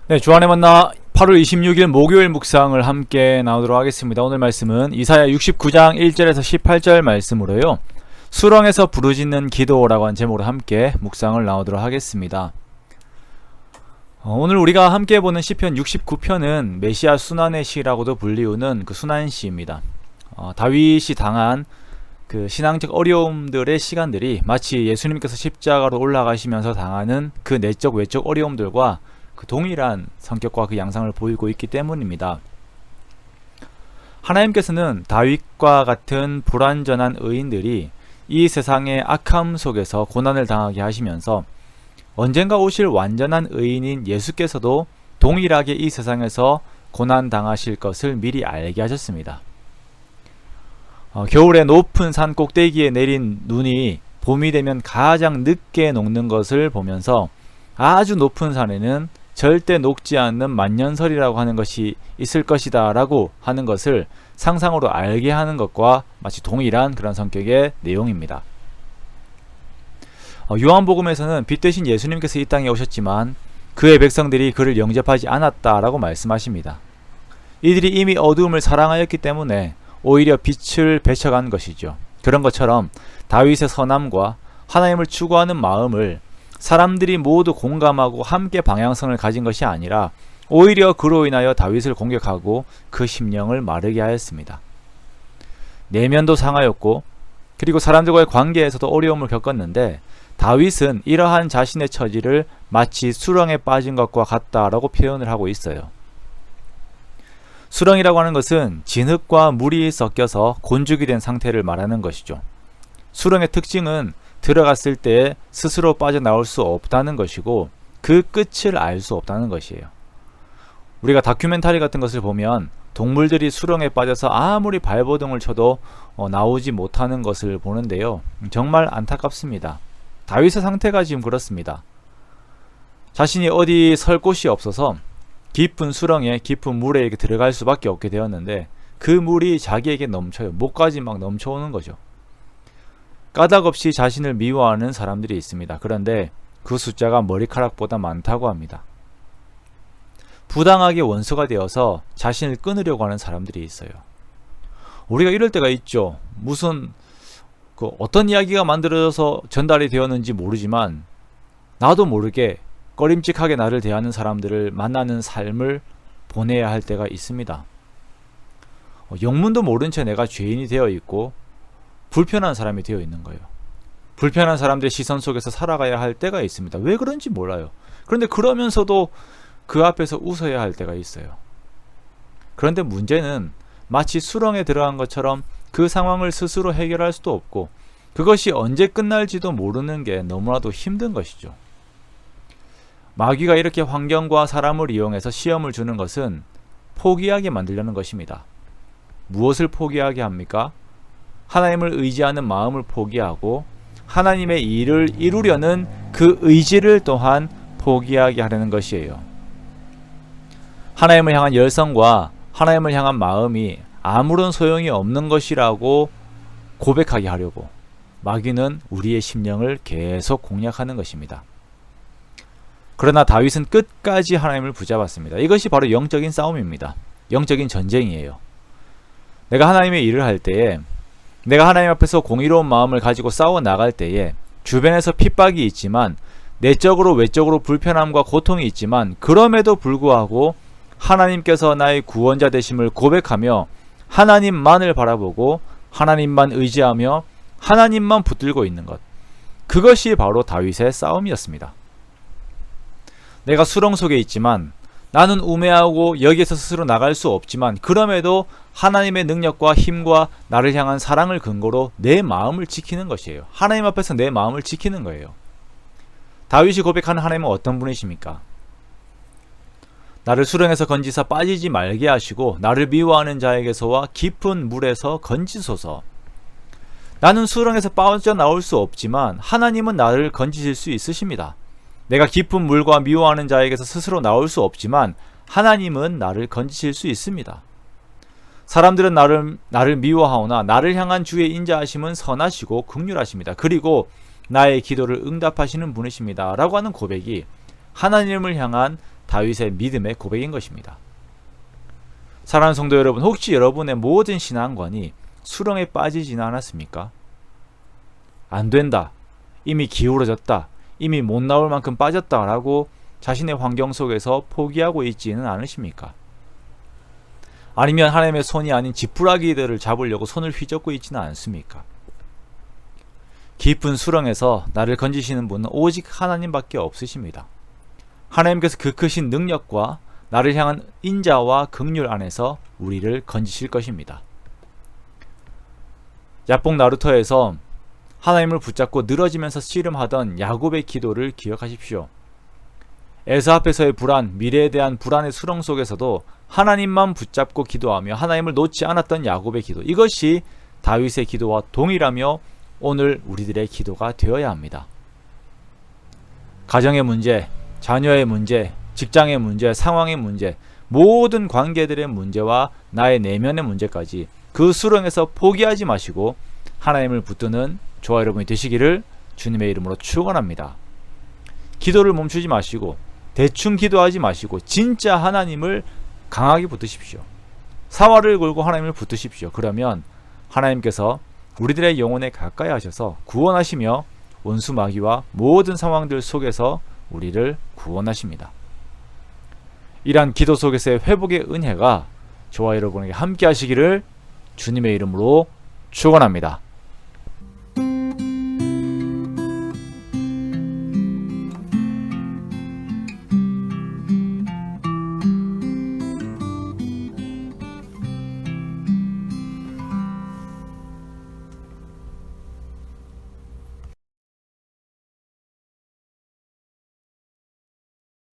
네, 주안의 만나 8월 26일 목요일 묵상을 함께 나누도록 하겠습니다. 오늘 말씀은 이사야 69장 1절에서 18절 말씀으로요. 수렁에서 부르짖는 기도라고 한 제목으로 함께 묵상을 나누도록 하겠습니다. 오늘 우리가 함께 보는 시편 69편은 메시아 순환의 시라고도 불리우는 그 순환시입니다. 다윗이 당한 그 신앙적 어려움들의 시간들이 마치 예수님께서 십자가로 올라가시면서 당하는 그 내적 외적 어려움들과 그 동일한 성격과 그 양상을 보이고 있기 때문입니다. 하나님께서는 다윗과 같은 불완전한 의인들이 이 세상의 악함 속에서 고난을 당하게 하시면서 언젠가 오실 완전한 의인인 예수께서도 동일하게 이 세상에서 고난 당하실 것을 미리 알게 하셨습니다. 겨울에 높은 산 꼭대기에 내린 눈이 봄이 되면 가장 늦게 녹는 것을 보면서 아주 높은 산에는 절대 녹지 않는 만년설이라고 하는 것이 있을 것이다 라고 하는 것을 상상으로 알게 하는 것과 마치 동일한 그런 성격의 내용입니다. 요한복음에서는 빛 대신 예수님께서 이 땅에 오셨지만 그의 백성들이 그를 영접하지 않았다라고 말씀하십니다. 이들이 이미 어두움을 사랑하였기 때문에 오히려 빛을 배척한 것이죠. 그런 것처럼 다윗의 선함과 하나님을 추구하는 마음을 사람들이 모두 공감하고 함께 방향성을 가진 것이 아니라 오히려 그로 인하여 다윗을 공격하고 그 심령을 마르게 하였습니다. 내면도 상하였고 그리고 사람들과의 관계에서도 어려움을 겪었는데 다윗은 이러한 자신의 처지를 마치 수렁에 빠진 것과 같다라고 표현을 하고 있어요. 수렁이라고 하는 것은 진흙과 물이 섞여서 곤죽이 된 상태를 말하는 것이죠. 수렁의 특징은 들어갔을 때 스스로 빠져나올 수 없다는 것이고 그 끝을 알 수 없다는 것이에요. 우리가 다큐멘터리 같은 것을 보면 동물들이 수렁에 빠져서 아무리 발버둥을 쳐도 나오지 못하는 것을 보는데요. 정말 안타깝습니다. 다윗의 상태가 지금 그렇습니다. 자신이 어디 설 곳이 없어서 깊은 수렁에 깊은 물에 이렇게 들어갈 수밖에 없게 되었는데 그 물이 자기에게 넘쳐요. 목까지 막 넘쳐오는 거죠. 까닭없이 자신을 미워하는 사람들이 있습니다. 그런데 그 숫자가 머리카락보다 많다고 합니다. 부당하게 원수가 되어서 자신을 끊으려고 하는 사람들이 있어요. 우리가 이럴 때가 있죠. 무슨 어떤 이야기가 만들어져서 전달이 되었는지 모르지만 나도 모르게 꺼림칙하게 나를 대하는 사람들을 만나는 삶을 보내야 할 때가 있습니다. 영문도 모른 채 내가 죄인이 되어 있고 불편한 사람이 되어 있는 거예요. 불편한 사람들의 시선 속에서 살아가야 할 때가 있습니다. 왜 그런지 몰라요. 그런데 그러면서도 그 앞에서 웃어야 할 때가 있어요. 그런데 문제는 마치 수렁에 들어간 것처럼 그 상황을 스스로 해결할 수도 없고 그것이 언제 끝날지도 모르는 게 너무나도 힘든 것이죠. 마귀가 이렇게 환경과 사람을 이용해서 시험을 주는 것은 포기하게 만들려는 것입니다. 무엇을 포기하게 합니까? 하나님을 의지하는 마음을 포기하고 하나님의 일을 이루려는 그 의지를 또한 포기하게 하려는 것이에요. 하나님을 향한 열성과 하나님을 향한 마음이 아무런 소용이 없는 것이라고 고백하게 하려고 마귀는 우리의 심령을 계속 공략하는 것입니다. 그러나 다윗은 끝까지 하나님을 붙잡았습니다. 이것이 바로 영적인 싸움입니다. 영적인 전쟁이에요. 내가 하나님의 일을 할 때에 내가 하나님 앞에서 공의로운 마음을 가지고 싸워 나갈 때에 주변에서 핍박이 있지만 내적으로 외적으로 불편함과 고통이 있지만 그럼에도 불구하고 하나님께서 나의 구원자 되심을 고백하며 하나님만을 바라보고 하나님만 의지하며 하나님만 붙들고 있는 것, 그것이 바로 다윗의 싸움이었습니다. 내가 수렁 속에 있지만 나는 우매하고 여기에서 스스로 나갈 수 없지만 그럼에도 하나님의 능력과 힘과 나를 향한 사랑을 근거로 내 마음을 지키는 것이에요. 하나님 앞에서 내 마음을 지키는 거예요. 다윗이 고백하는 하나님은 어떤 분이십니까? 나를 수렁에서 건지사 빠지지 말게 하시고 나를 미워하는 자에게서와 깊은 물에서 건지소서. 나는 수렁에서 빠져나올 수 없지만 하나님은 나를 건지실 수 있으십니다. 내가 깊은 물과 미워하는 자에게서 스스로 나올 수 없지만 하나님은 나를 건지실 수 있습니다. 사람들은 나를 미워하오나 나를 향한 주의 인자하심은 선하시고 긍휼하십니다. 그리고 나의 기도를 응답하시는 분이십니다. 라고 하는 고백이 하나님을 향한 다윗의 믿음의 고백인 것입니다. 사랑하는 성도 여러분, 혹시 여러분의 모든 신앙관이 수렁에 빠지지는 않았습니까? 안 된다, 이미 기울어졌다, 이미 못 나올 만큼 빠졌다라고 자신의 환경 속에서 포기하고 있지는 않으십니까? 아니면 하나님의 손이 아닌 지푸라기들을 잡으려고 손을 휘젓고 있지는 않습니까? 깊은 수렁에서 나를 건지시는 분은 오직 하나님밖에 없으십니다. 하나님께서 그 크신 능력과 나를 향한 인자와 긍휼 안에서 우리를 건지실 것입니다. 야뽕 나루터에서 하나님을 붙잡고 늘어지면서 씨름하던 야곱의 기도를 기억하십시오. 에서 앞에서의 불안, 미래에 대한 불안의 수렁 속에서도 하나님만 붙잡고 기도하며 하나님을 놓지 않았던 야곱의 기도, 이것이 다윗의 기도와 동일하며 오늘 우리들의 기도가 되어야 합니다. 가정의 문제, 자녀의 문제, 직장의 문제, 상황의 문제, 모든 관계들의 문제와 나의 내면의 문제까지 그 수렁에서 포기하지 마시고 하나님을 붙드는 저와 여러분이 되시기를 주님의 이름으로 축원합니다. 기도를 멈추지 마시고 대충 기도하지 마시고 진짜 하나님을 강하게 붙드십시오. 사활을 걸고 하나님을 붙드십시오. 그러면 하나님께서 우리들의 영혼에 가까이 하셔서 구원하시며 원수 마귀와 모든 상황들 속에서 우리를 구원하십니다. 이러한 기도 속에서의 회복의 은혜가 저와 여러분에게 함께 하시기를 주님의 이름으로 축원합니다.